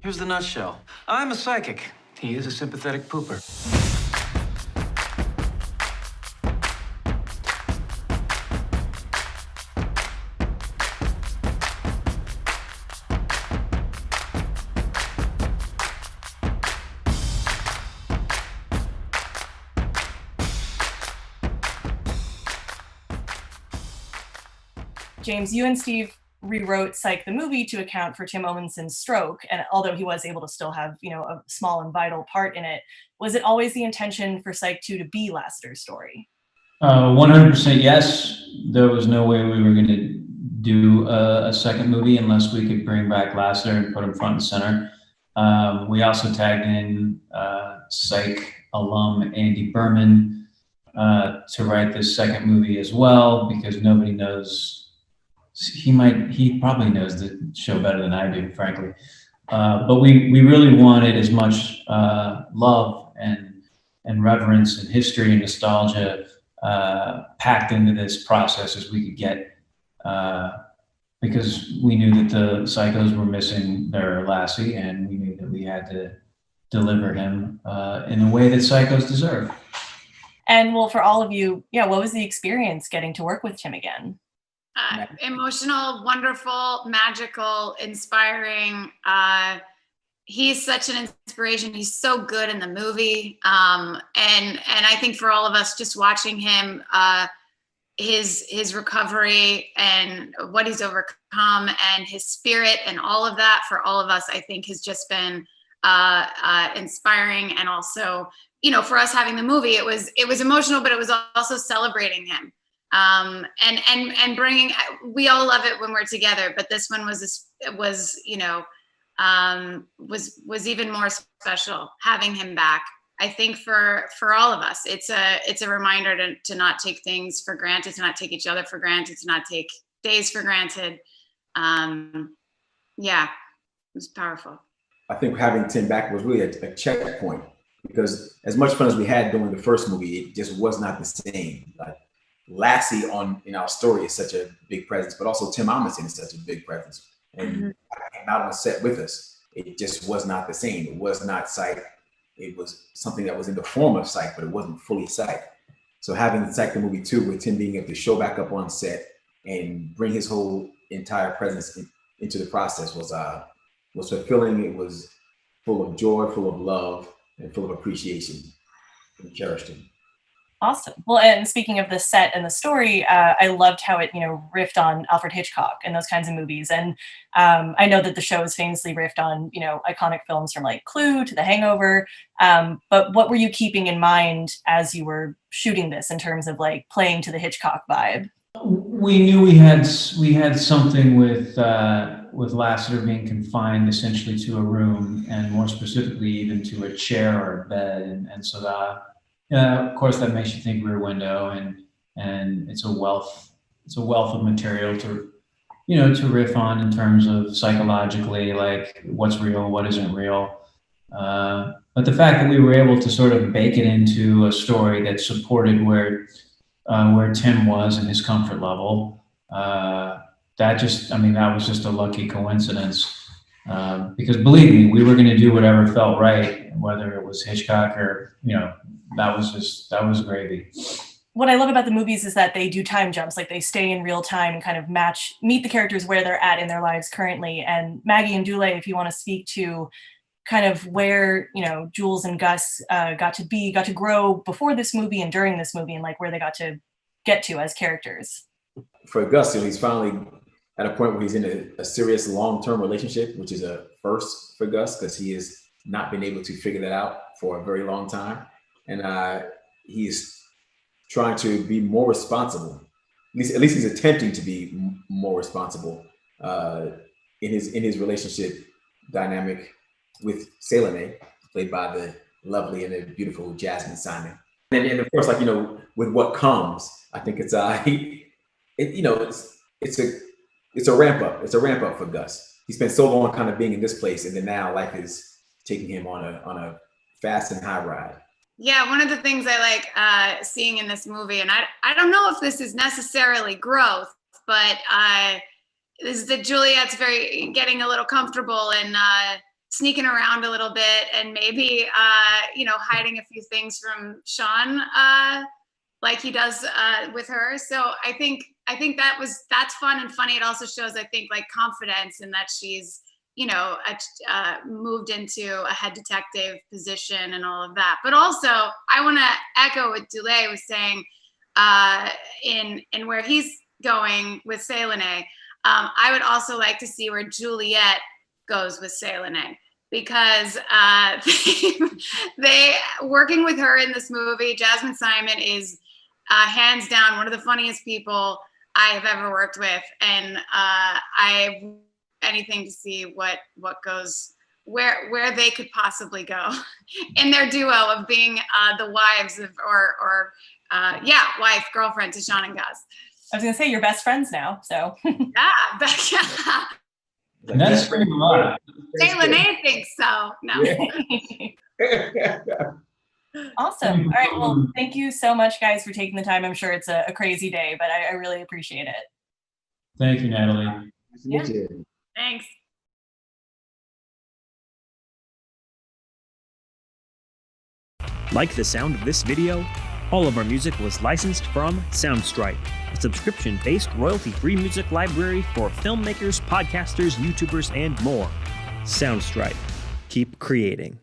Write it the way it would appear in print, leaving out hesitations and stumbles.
Here's the nutshell. I'm a psychic. He is a sympathetic pooper. James, you and Steve rewrote Psych the movie to account for Tim Omenson's stroke, and although he was able to still have, a small and vital part in it, was it always the intention for Psych 2 to be Lasseter's story? 100% yes. There was no way we were going to do a second movie unless we could bring back Lasseter and put him front and center. We also tagged in Psych alum Andy Berman to write this second movie as well, because nobody knows. He probably knows the show better than I do, frankly. But we really wanted as much love and reverence and history and nostalgia packed into this process as we could get, because we knew that the Psychos were missing their Lassie, and we knew that we had to deliver him in a way that Psychos deserve. And well, for all of you, what was the experience getting to work with Tim again? Emotional, wonderful, magical, inspiring. He's such an inspiration. He's so good in the movie. And I think for all of us just watching him, his recovery and what he's overcome and his spirit and all of that for all of us, I think has just been inspiring. And also, for us having the movie, it was emotional, but it was also celebrating him. And bringing, we all love it when we're together, but this one was even more special having him back. I think for all of us, it's a reminder to not take things for granted, to not take each other for granted, to not take days for granted. It was powerful. I think having Tim back was really a checkpoint, because as much fun as we had doing the first movie, it just was not the same. Lassie in our story is such a big presence, but also Tim Ommenson is such a big presence. And not on set with us, it just was not the same. It was not Psych. It was something that was in the form of Psych, but it wasn't fully Psych. So having Psych the movie 2, with Tim being able to show back up on set and bring his whole entire presence into the process was fulfilling. It was full of joy, full of love, and full of appreciation. We cherished him. Awesome. Well, and speaking of the set and the story, I loved how it, riffed on Alfred Hitchcock and those kinds of movies. And I know that the show is famously riffed on, iconic films from like Clue to The Hangover. But what were you keeping in mind as you were shooting this in terms of like playing to the Hitchcock vibe? We knew we had something with Lasseter being confined essentially to a room, and more specifically even to a chair or a bed, and so that. Of course, that makes you think Rear Window, and it's a wealth of material to riff on in terms of psychologically, like what's real, what isn't real. But the fact that we were able to sort of bake it into a story that supported where Tim was and his comfort level, that was just a lucky coincidence. Because believe me, we were going to do whatever felt right, whether it was Hitchcock or that was gravy. What I love about the movies is that they do time jumps, like they stay in real time and kind of meet the characters where they're at in their lives currently. And Maggie and Dulé, if you want to speak to kind of where, Jules and Gus got to grow before this movie and during this movie, and like where they got to get to as characters. For Gus, he's finally at a point where he's in a serious long-term relationship, which is a first for Gus, because he has not been able to figure that out for a very long time. And he's trying to be more responsible. At least he's attempting to be more responsible in his relationship dynamic with Selene, played by the lovely and the beautiful Jasmine Simon. And of course, with what comes, I think it's a ramp up. It's a ramp up for Gus. He spent so long kind of being in this place, and then now life is taking him on a fast and high ride. Yeah, one of the things I like seeing in this movie, and I don't know if this is necessarily growth, but is that Juliet's getting a little comfortable and sneaking around a little bit and maybe, hiding a few things from Sean, like he does with her. So I think that's fun and funny. It also shows, I think, like confidence in that she's, moved into a head detective position and all of that. But also, I want to echo what Dulé was saying in where he's going with Selene. I would also like to see where Juliet goes with Selene, because they working with her in this movie. Jasmine Simon is hands down one of the funniest people I have ever worked with, and I anything to see what goes where they could possibly go in their duo of being the wives of wife girlfriend to Sean and Gus. I was gonna say you're best friends now, so Yeah. That's pretty much. Selene thinks so. No. Yeah. Awesome. All right. Well, thank you so much, guys, for taking the time. I'm sure it's a crazy day, but I really appreciate it. Thank you, Natalie. Yeah. Thanks. Like the sound of this video? All of our music was licensed from Soundstripe, a subscription-based royalty-free music library for filmmakers, podcasters, YouTubers, and more. Soundstripe. Keep creating.